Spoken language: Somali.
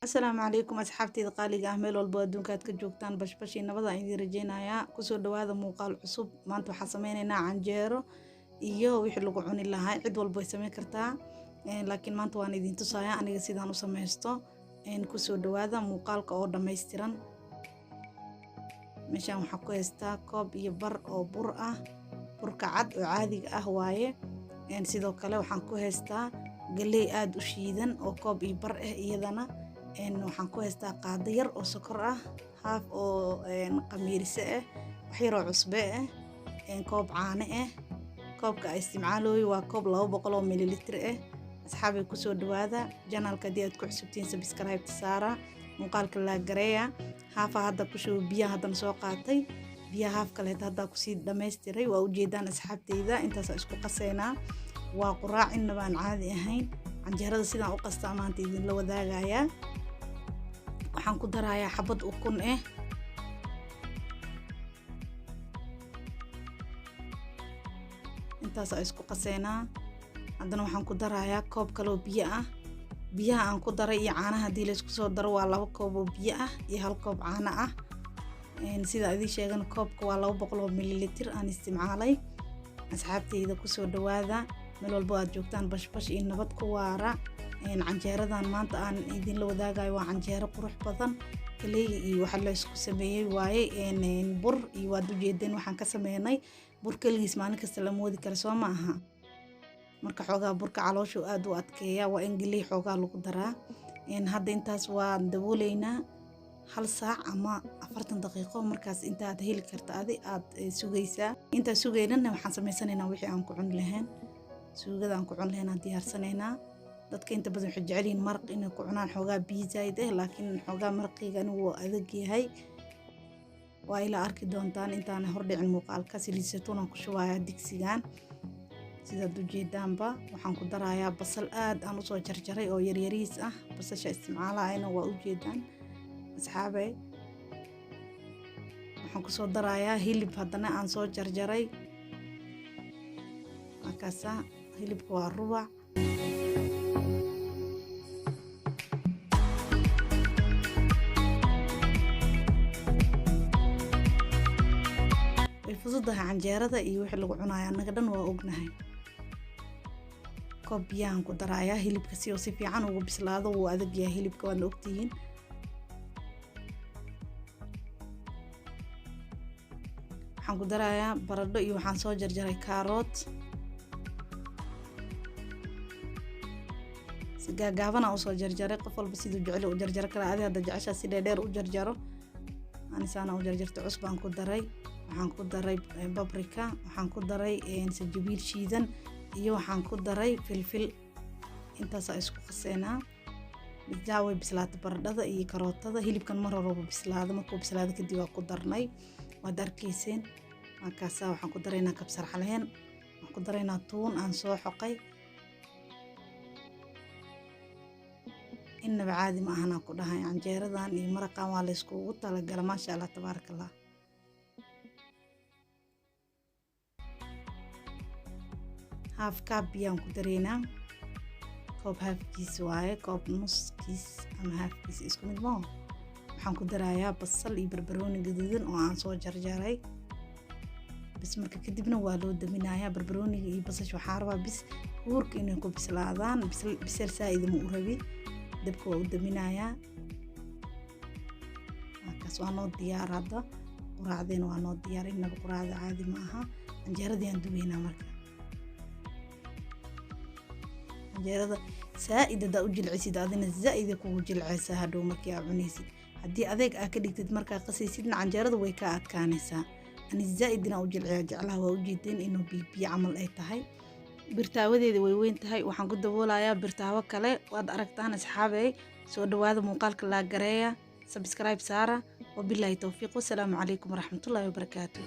السلام عليكم أصحابتي قالي أهمل والبودون كاد كجوكتان بشبشي نبض عندي رجينا يا كسر هذا موقع عصب ما أنتوا حسميننا عن جيرو إيوه ويحلو عوني لها عد والبوي سمي كرتا لكن ما أنتوا عندي تصايا أنا جسيدانو سميستو إن كسر هذا موقع كأور ميسترن مشان حكو يستاكوب يبر أو برقة بركة عد وعادي أهواية إن سيدو كله وحنكو هستا قلي آد وشيدن أو كوب يبر إيدنا إن وحنكو هستا قادير أو سكر هاف أو إن قميرسة وحيرو عصبة إن كوب عانة كوب كاستعماله وكوب لو بقولوا مليلتر أصحابي كسر دواذا جنال كديت كحسبتين سبسكرايب تسارة مقال كلا جريا هاف هذا كشو بيا هذا مسوقاتي بيا هاف كله هذا كسيد دمستري ووجدان أصحابتي إذا أنت سأسكو قسينا وقراع إنبان عادي أهين عن جهرد سيدان أقصى أمانتي إذن لو ذاقايا وحان كدرايا حبض أكون intaas isku qaseena hadana waxaan ku darayaa koob kale oo biyo ah biyaha aan ku daray iyo caanaha hadii la isku soo daro waa 2 koob oo biyo ah iyo 1 koob caano ah sida idin sheegan koobka waa 200 ml aan isticmaalay asxaabteyda ku soo dhawaada meel walba aad joogtaan bashbash iyo nabad ku waara canjeeradan maanta aan idin la wadaagayo waa canjeero qurux badan kaleey iyo waxa la isku sameeyay waaye bur iyo waad u jeedeen waxaan ka sameeynay bur kaligiis maalin kasta la moodi karo soo ma aha marka xoogaa burka calooshu aad u adkeeya waa in giley xoogaa lagu daraa hadda intaas waa dabooleynaa 1 saac ama 40 daqiiqo markaas inta aad heli karto aad sugaysaa inta sugeynana waxaan sameysanaynaa wixii aan ku cun lahayn suugada aan ku cun lahayn diyaarsanaynaa dadka inta badan waxay jecel yihiin maraq inay ku cunaan xoogaa biizayd laakiin xoogaa marqiga uu adag yahay waa ila arki doontaan intaan hordhicin muuqaalka siliisatoon ku shubaaya digsigan sida dujeedaanba waxaan ku darayaa basal aad aan u soo jarjaray oo yaryariis ah basasha isticmaalayna waa u jeedaan asxaabay waxaan ku soo darayaa hilib hadana aan soo jarjaray akasa hilibku waa rubac fududaha canjeerada iyo wixii lagu cunayo anaga dhan waa ognahay koob biyaan ku darayaa hilibka si fiican ugu bislaado uu adag yahay hilibka waan ogtihiin waxaan ku darayaa baradho iyo waxaan soo jarjaray kaarot si gaagaaban aan soo jarjaray qof walba sidoo jecel u jarjar kara hadda jecesha si dheer u jarjaro anisana u jarjarto cusbaan ku daray waxaan ku daray paprika waxaan ku daray sanjabiil shiidan iyo waxaan ku daray filfil intaas isku qaseena bijaaway bislaata baradhada iyo karootada hilibkan mar hore bislaado markuu bislaado kadib waa ku darnay waad arkayseen markaas waxaan ku daraynaa kabsar caleen waxaan ku daraynaa tuun aan soo xoqay inaba caadi ma ahana ku dhahay canjeeradan iyo maraqan waa la isku talagalay ma sha Allah tabarakallah half cup biyaan ku dareynaa koob half kiis waaye koob nus kiis ama half kiis isku mid ma waxaan ku darayaa basal iyo barbarooni gaduudan oo aan soo jarjaray bis marka kadibna waa loo daminayaa barbarooniga iyo basasha waxaa rabaa bis huurka inay ku bislaadaan bisel saaid ma u rabi dabka waa u daminayaa markaas waa noo diyaar hadda quraacdeena waa noo diyaar inaba quraacda caadi ma aha canjeeradii aan dubeynaa marka canjeerada saaidada u jilcisid adina zaaida kugu jilcaysaa hadhow markii aad cunaysid haddii adeeg aad ka dhigtid markaa qasaysidna canjeerada way ka adkaanaysaa ani zaaidina u jeclaha waa u jeedeen inuu biyo camal ay tahay birtaawadeeda way weyn tahay waxaan ku daboolayaa birtaawo kale waad aragtaan asxaabay soo dhawaada muuqaalka la gareeya subscribe saara wabillahi tawfiiq wassalaamu calaykum waraxmatullaahi wabarakaatuh